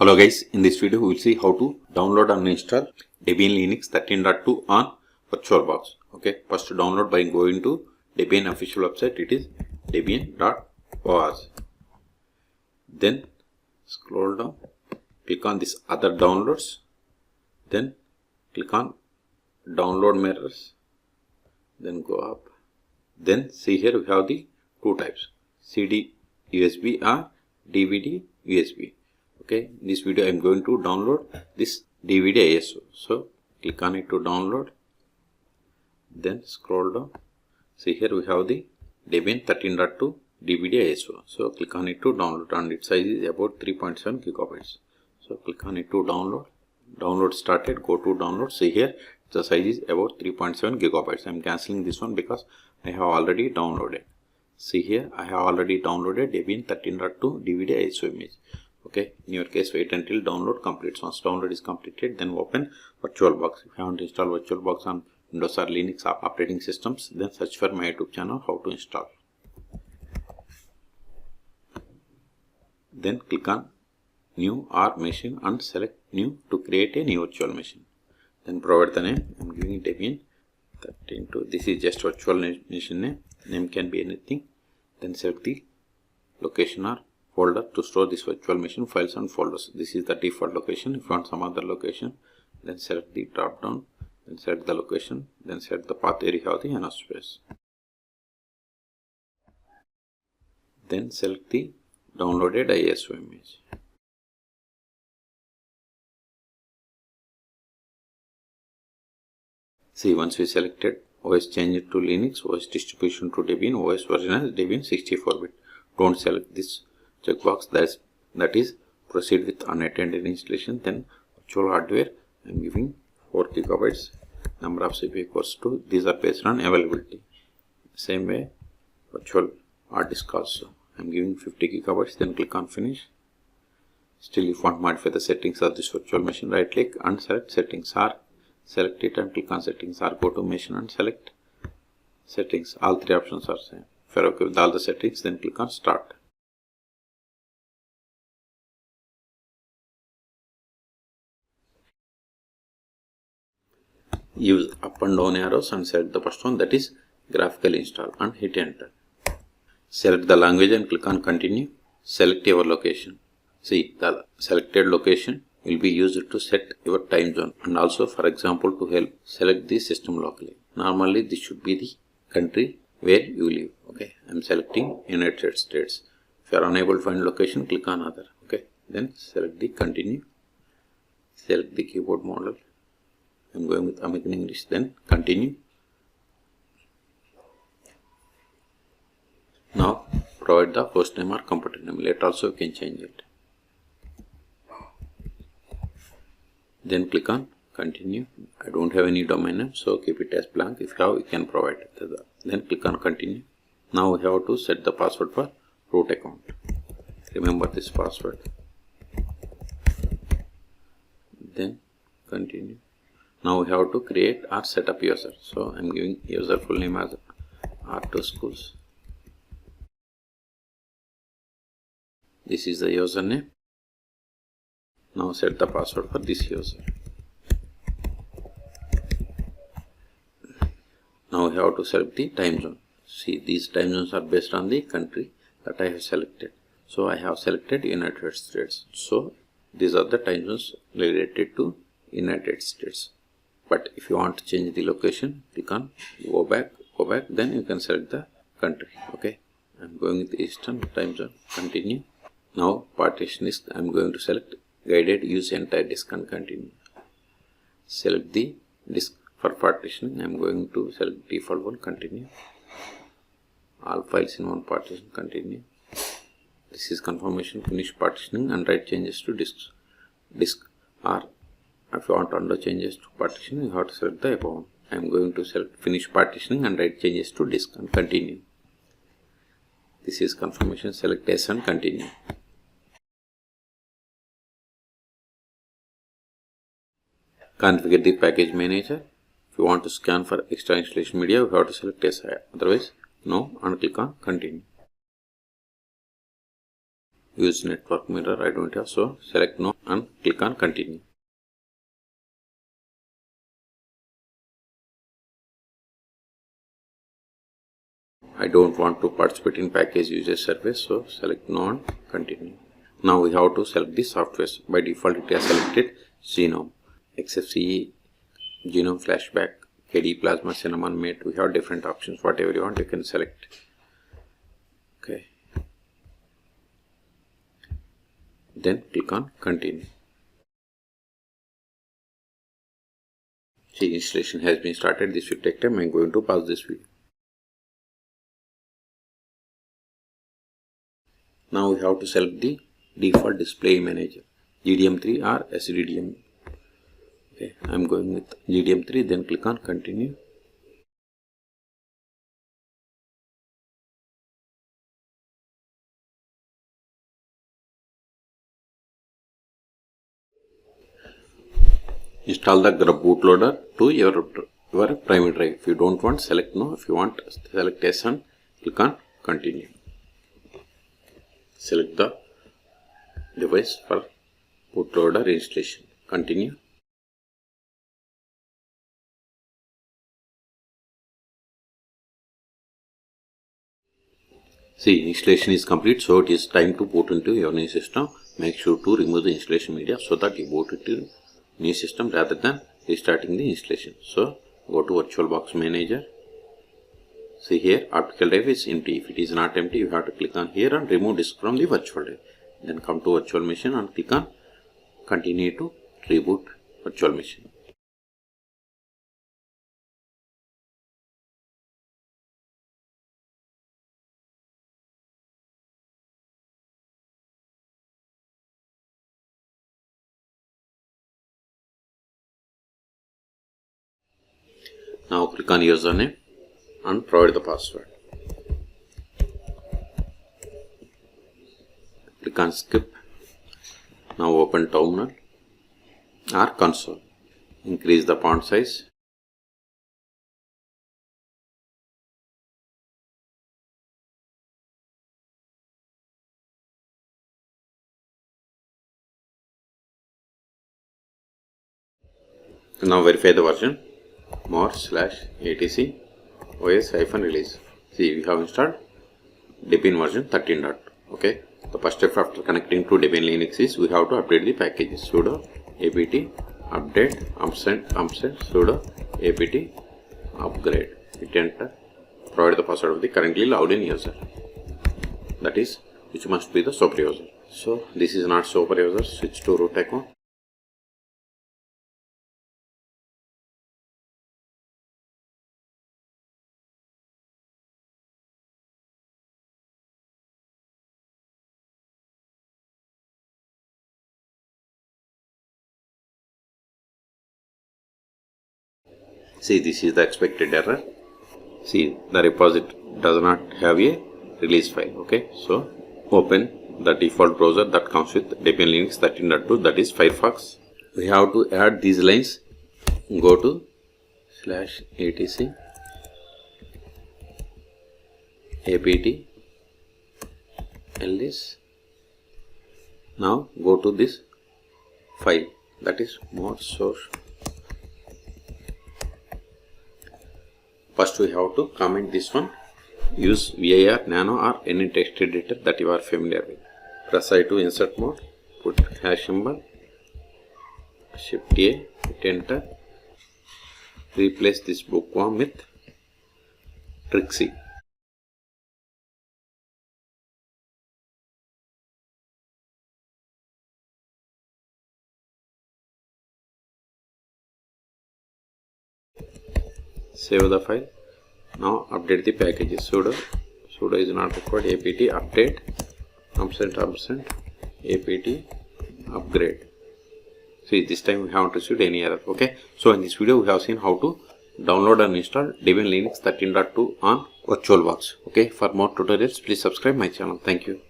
Hello guys, in this video we will see how to download and install Debian Linux 13.2 on VirtualBox. Okay, first to download by going to Debian official website. It is debian.org. Then scroll down, click on this other downloads, then click on download mirrors, then go up. Then see here we have the two types, CD USB or DVD USB. Okay, in this video I am going to download this DVD ISO. So click on it to download, then scroll down. See here we have the Debian 13.2 DVD ISO. So click on it to download, and its size is about 3.7 gigabytes. So click on it to download. Download started, go to download. See here the size is about 3.7 gigabytes. I am cancelling this one because I have already downloaded. See here I have already downloaded Debian 13.2 DVD ISO image. Okay, in your case wait until download completes. Once download is completed, then open VirtualBox. If you want to install VirtualBox on Windows or Linux operating systems, then search for my YouTube channel how to install. Then click on new or machine and select new to create a new virtual machine. Then provide the name. I am giving it Debian 13.2. This is just virtual machine name. Name can be anything. Then select the location or folder to store this virtual machine files and folders. This is the default location. If you want some other location, then select the drop down, then select the location, then select the path where you have the enough space. Then select the downloaded ISO image. See, once we selected, OS change it to Linux, OS distribution to Debian, OS version as Debian 64-bit. Don't select this checkbox, that is proceed with unattended installation. Then virtual hardware I am giving 4 gigabytes, number of CPU equals 2. These are based on availability. Same way virtual hard disk also I am giving 50 gigabytes. Then click on finish. Still if you want to modify the settings of this virtual machine, right click and select settings, or select it and click on settings, or go to machine and select settings. All three options are same. If you are okay with all the settings, then click on start. Use up and down arrows and select the first one, that is graphical install, and hit enter. Select the language and click on continue. Select your location. See, the selected location will be used to set your time zone, and also for example to help select the system locally. Normally this should be the country where you live. Okay, I am selecting United States. If you are unable to find location, click on other. Okay, then select the continue. Select the keyboard model. I am going with American English, then continue. Now provide the host name or computer name. Later also you can change it. Then click on continue. I don't have any domain name, so keep it as blank. If you have, you can provide it. Then click on continue. Now we have to set the password for root account. Remember this password. Then continue. Now we have to create or set up user. So I am giving user full name as R2 schools. This is the username. Now set the password for this user. Now we have to select the time zone. See, these time zones are based on the country that I have selected. So I have selected United States. So these are the time zones related to United States. But if you want to change the location, click on go back, then you can select the country. Okay, I am going with Eastern time zone. Continue. Now partition disk, I am going to select guided use entire disk and continue. Select the disk for partitioning. I am going to select default one, continue. All files in one partition, continue. This is confirmation, finish partitioning and write changes to disk. Or if you want to undo changes to partition, you have to select the above one. I am going to select finish partitioning and write changes to disk and continue. This is confirmation, select yes and continue. Configure the package manager. If you want to scan for extra installation media, you have to select yes, otherwise no, and click on continue. use network mirror. I don't have, so select no and click on continue. I don't want to participate in package user service, so select no and continue. Now we have to select the softwares. By default it has selected Genome, XFCE, Genome Flashback, KD Plasma, Cinnamon, Mate. We have different options. Whatever you want you can select. Okay. Then click on continue. See, installation has been started. This will take time. I am going to pause this video. Now we have to select the default display manager, GDM3 or SDDM. Okay, I am going with GDM3. Then click on continue. Install the grub bootloader to your primary drive. If you don't want, select no. If you want, select yes and click on continue. Select the device for bootloader installation. Continue. See, installation is complete, so it is time to boot into your new system. Make sure to remove the installation media so that you boot into new system rather than restarting the installation. So go to VirtualBox Manager. See here, optical drive is empty. If it is not empty, you have to click on here and remove disk from the virtual drive. Then come to virtual machine and click on continue to reboot virtual machine. Now click on username and provide the password. Click on skip. Now open terminal or console. Increase the font size. Now verify the version. more/etc os-release. See, we have installed Debian version 13.2. Okay. The first step after connecting to Debian Linux is we have to update the packages. Sudo apt update ampersand sudo apt upgrade. Hit enter. Provide the password of the currently logged in user. That is, which must be the super user. So this is not super user. Switch to root account. See, this is the expected error. See, the repository does not have a release file. Okay, so open the default browser that comes with Debian Linux 13.2, that is Firefox. We have to add these lines. Go to /etc apt ls. Now go to this file, that is more source. First we have to comment this one. Use VIR, Nano or any text editor that you are familiar with. Press I to insert mode. Put hash symbol. Shift A. Hit enter. Replace this bookworm with Trixie. Save the file. Now update the packages. Sudo is not required. Apt update ampersand apt upgrade. See, this time we haven't received any error. Okay, so in this video we have seen how to download and install Debian Linux 13.2 on VirtualBox. Okay, for more tutorials please subscribe my channel. Thank you.